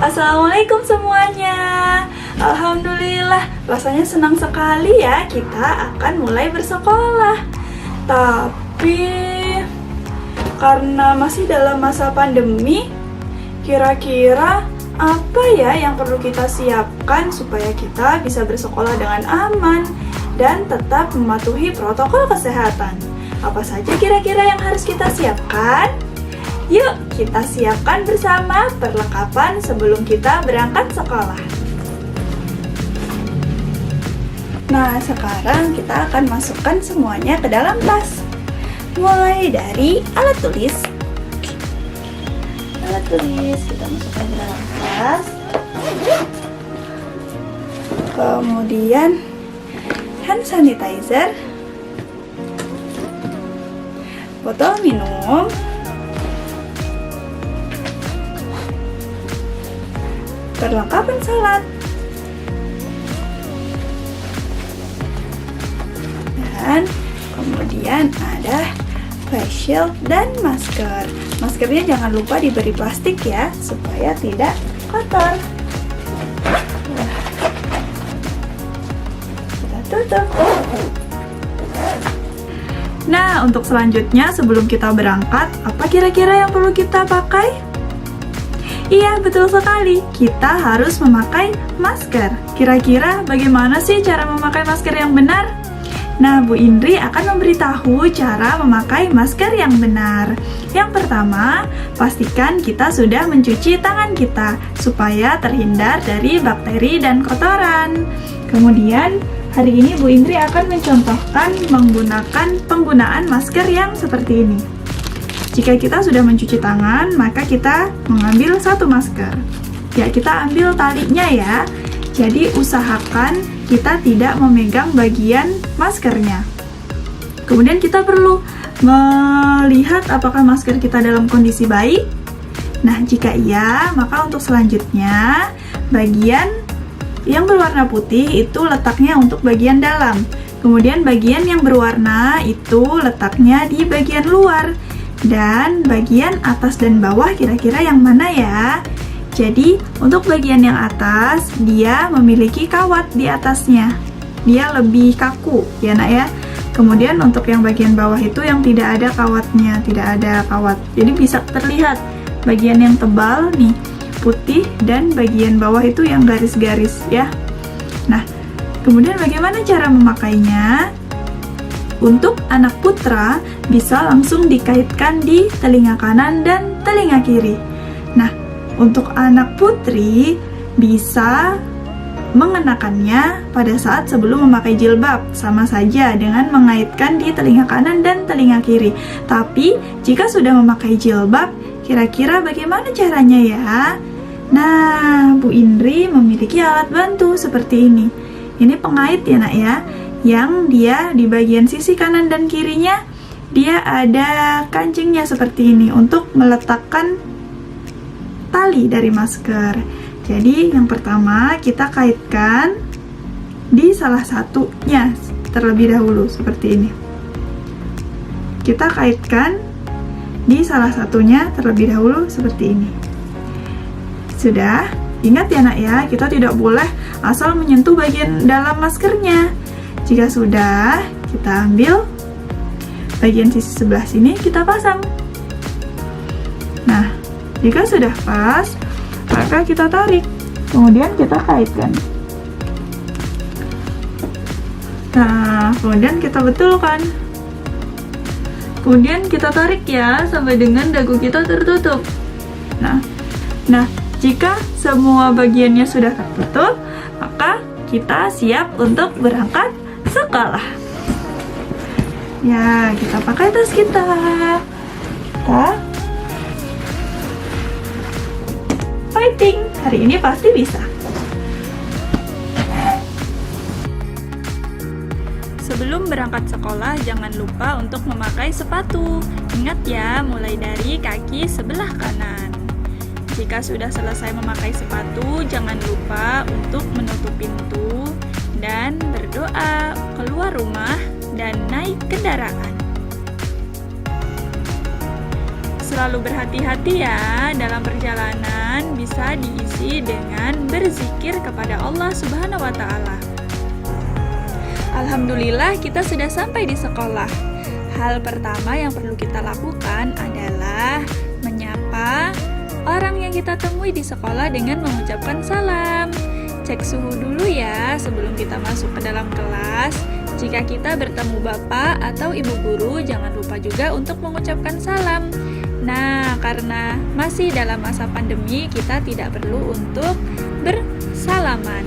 Assalamualaikum semuanya. Alhamdulillah, rasanya senang sekali ya kita akan mulai bersekolah. Tapi karena masih dalam masa pandemi, kira-kira apa ya yang perlu kita siapkan supaya kita bisa bersekolah dengan aman dan tetap mematuhi protokol kesehatan? Apa saja kira-kira yang harus kita siapkan? Yuk, kita siapkan bersama perlengkapan sebelum kita berangkat sekolah. Nah, sekarang kita akan masukkan semuanya ke dalam tas. Mulai dari alat tulis. Alat tulis kita masukkan ke dalam tas. Kemudian hand sanitizer, botol minum, perlengkapan salat, dan kemudian ada face shield dan masker. Maskernya jangan lupa diberi plastik ya, supaya tidak kotor. Kita tutup. Nah, untuk selanjutnya sebelum kita berangkat, apa kira-kira yang perlu kita pakai? Iya, betul sekali. Kita harus memakai masker. Kira-kira bagaimana sih cara memakai masker yang benar? Nah, Bu Indri akan memberitahu cara memakai masker yang benar. Yang pertama, pastikan kita sudah mencuci tangan kita supaya terhindar dari bakteri dan kotoran. Kemudian, hari ini Bu Indri akan mencontohkan menggunakan penggunaan masker yang seperti ini. Jika kita sudah mencuci tangan, maka kita mengambil satu masker. Ya, kita ambil talinya ya. Jadi usahakan kita tidak memegang bagian maskernya. Kemudian kita perlu melihat apakah masker kita dalam kondisi baik. Nah, jika iya, maka untuk selanjutnya bagian yang berwarna putih itu letaknya untuk bagian dalam. Kemudian bagian yang berwarna itu letaknya di bagian luar. Dan bagian atas dan bawah kira-kira yang mana ya? Jadi untuk bagian yang atas dia memiliki kawat di atasnya. Dia lebih kaku ya nak ya. Kemudian untuk yang bagian bawah itu yang tidak ada kawatnya, tidak ada kawat. Jadi bisa terlihat bagian yang tebal nih putih dan bagian bawah itu yang garis-garis ya. Nah, kemudian bagaimana cara memakainya? Untuk anak putra bisa langsung dikaitkan di telinga kanan dan telinga kiri. Nah, untuk anak putri bisa mengenakannya pada saat sebelum memakai jilbab, sama saja dengan mengaitkan di telinga kanan dan telinga kiri. Tapi jika sudah memakai jilbab, kira-kira bagaimana caranya ya? Nah, Bu Indri memiliki alat bantu seperti ini. Ini pengait ya nak ya, yang dia di bagian sisi kanan dan kirinya dia ada kancingnya seperti ini untuk meletakkan tali dari masker. Jadi yang pertama kita kaitkan di salah satunya terlebih dahulu seperti ini. Kita kaitkan di salah satunya terlebih dahulu seperti ini. Sudah? Ingat ya nak ya, kita tidak boleh asal menyentuh bagian dalam maskernya. Jika sudah, kita ambil bagian sisi sebelah sini, kita pasang. Nah, jika sudah pas, maka kita tarik. Kemudian kita kaitkan. Nah, kemudian kita betulkan. Kemudian kita tarik ya, sampai dengan dagu kita tertutup. Nah, jika semua bagiannya sudah tertutup, maka kita siap untuk berangkat sekolah. Ya, kita pakai tas kita. Fighting. Hari ini pasti bisa. Sebelum berangkat sekolah, jangan lupa untuk memakai sepatu. Ingat ya, mulai dari kaki sebelah kanan. Jika sudah selesai memakai sepatu, jangan lupa untuk menutup pintu dan berdoa, keluar rumah, dan naik kendaraan. selalu berhati-hati ya dalam perjalanan, bisa diisi dengan berzikir kepada Allah Subhanahu wa Ta'ala. Alhamdulillah, kita sudah sampai di sekolah. Hal pertama yang perlu kita lakukan adalah menyapa orang yang kita temui di sekolah dengan mengucapkan salam. Cek suhu dulu ya sebelum kita masuk ke dalam kelas. Jika kita bertemu bapak atau ibu guru, jangan lupa juga untuk mengucapkan salam. Nah, karena masih dalam masa pandemi, kita tidak perlu untuk bersalaman.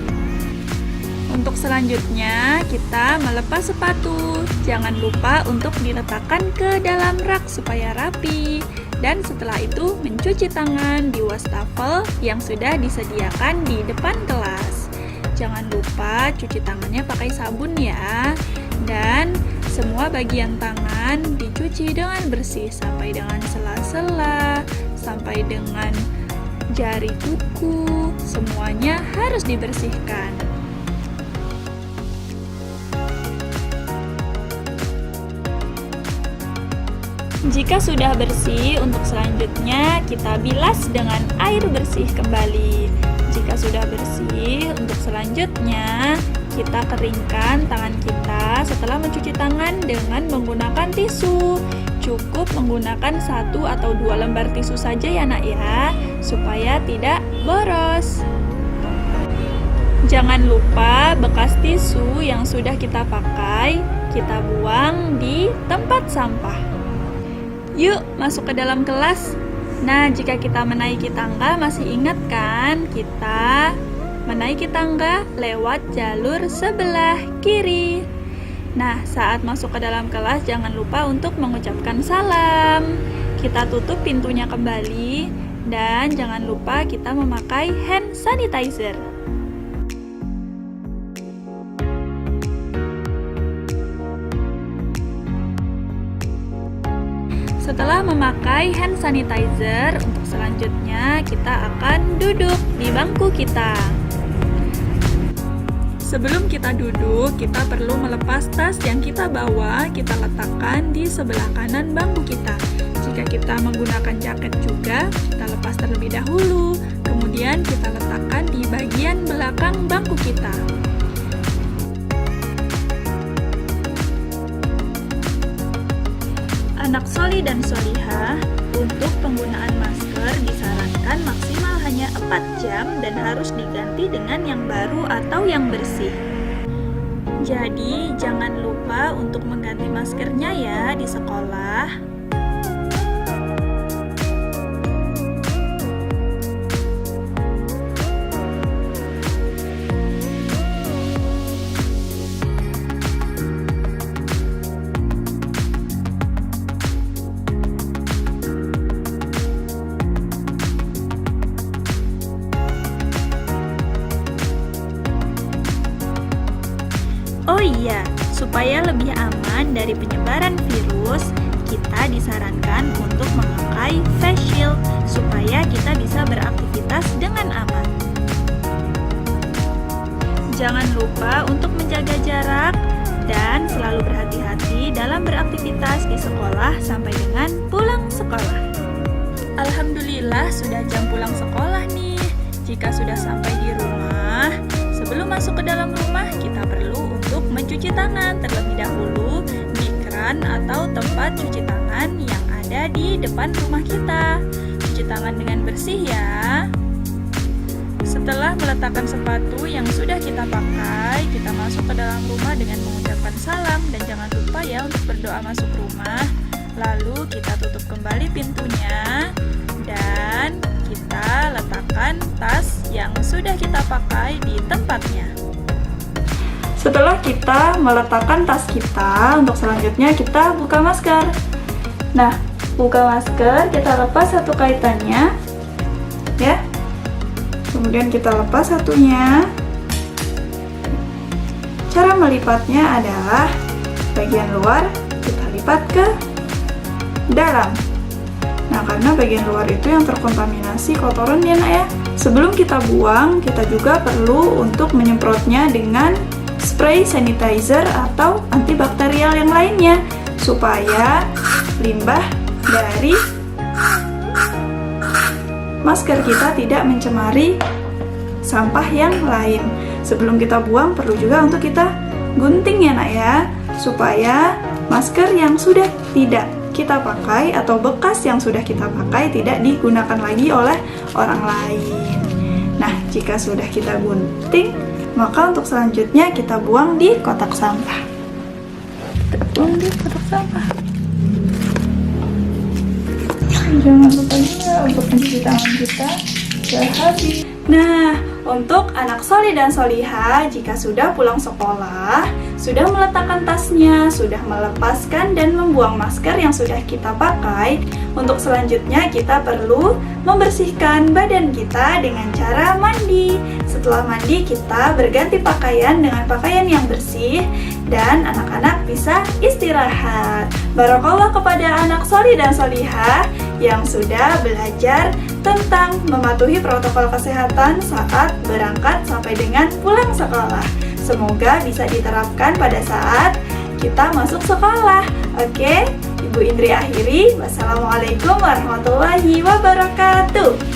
Untuk selanjutnya, kita melepas sepatu. Jangan lupa untuk diletakkan ke dalam rak supaya rapi. Dan setelah itu, mencuci tangan di wastafel yang sudah disediakan di depan kelas. Jangan lupa cuci tangannya pakai sabun ya. Dan semua bagian tangan dicuci dengan bersih sampai dengan sela-sela, sampai dengan jari kuku. Semuanya harus dibersihkan. Jika sudah bersih, untuk selanjutnya kita bilas dengan air bersih kembali. Jika sudah bersih, untuk selanjutnya kita keringkan tangan kita setelah mencuci tangan dengan menggunakan tisu. Cukup menggunakan 1 atau 2 lembar tisu saja ya nak ya, supaya tidak boros. Jangan lupa bekas tisu yang sudah kita pakai, kita buang di tempat sampah. Yuk, masuk ke dalam kelas. Nah, jika kita menaiki tangga, masih ingat kan? Kita menaiki tangga lewat jalur sebelah kiri. Nah, saat masuk ke dalam kelas, jangan lupa untuk mengucapkan salam. Kita tutup pintunya kembali, dan jangan lupa kita memakai hand sanitizer. Setelah memakai hand sanitizer, untuk selanjutnya kita akan duduk di bangku kita. Sebelum kita duduk, kita perlu melepas tas yang kita bawa, kita letakkan di sebelah kanan bangku kita. Jika kita menggunakan jaket juga, kita lepas terlebih dahulu, kemudian kita letakkan di bagian belakang bangku kita. Anak soli dan solihah, untuk penggunaan masker disarankan maksimal hanya 4 jam dan harus diganti dengan yang baru atau yang bersih. Jadi, jangan lupa untuk mengganti maskernya ya di sekolah. Oh iya, supaya lebih aman dari penyebaran virus, kita disarankan untuk memakai face shield supaya kita bisa beraktivitas dengan aman. Jangan lupa untuk menjaga jarak dan selalu berhati-hati dalam beraktivitas di sekolah sampai dengan pulang sekolah. Alhamdulillah sudah jam pulang sekolah nih. Jika sudah sampai di rumah, sebelum masuk ke dalam rumah, kita perlu untuk mencuci tangan terlebih dahulu di keran atau tempat cuci tangan yang ada di depan rumah kita. Cuci tangan dengan bersih ya. Setelah meletakkan sepatu yang sudah kita pakai, kita masuk ke dalam rumah dengan mengucapkan salam dan jangan lupa ya untuk berdoa masuk rumah. Lalu kita tutup kembali pintunya dan kita letakkan tas yang sudah kita pakai di tempatnya. Setelah kita meletakkan tas kita, untuk selanjutnya kita buka masker. Nah, buka masker, kita lepas satu kaitannya, ya. Kemudian kita lepas satunya. Cara melipatnya adalah bagian luar kita lipat ke dalam. Nah, karena bagian luar itu yang terkontaminasi kotoran ya nak ya. Sebelum kita buang, kita juga perlu untuk menyemprotnya dengan spray sanitizer atau antibakterial yang lainnya supaya limbah dari masker kita tidak mencemari sampah yang lain. Sebelum kita buang, perlu juga untuk kita gunting ya nak ya, supaya masker yang sudah tidak kita pakai atau bekas yang sudah kita pakai tidak digunakan lagi oleh orang lain. Nah, jika sudah kita gunting, maka untuk selanjutnya kita buang di kotak sampah. Kita buang di kotak sampah. Jangan lupa juga untuk mencuci tangan kita sehari. Nah, untuk anak soleh dan solihah, jika sudah pulang sekolah, sudah meletakkan tasnya, sudah melepaskan dan membuang masker yang sudah kita pakai, untuk selanjutnya kita perlu membersihkan badan kita dengan cara mandi. Setelah mandi, kita berganti pakaian dengan pakaian yang bersih dan anak-anak bisa istirahat. Barakallah kepada anak soleh dan solihah yang sudah belajar tentang mematuhi protokol kesehatan saat berangkat sampai dengan pulang sekolah. Semoga bisa diterapkan pada saat kita masuk sekolah. Oke, Ibu Indri akhiri. Wassalamualaikum warahmatullahi wabarakatuh.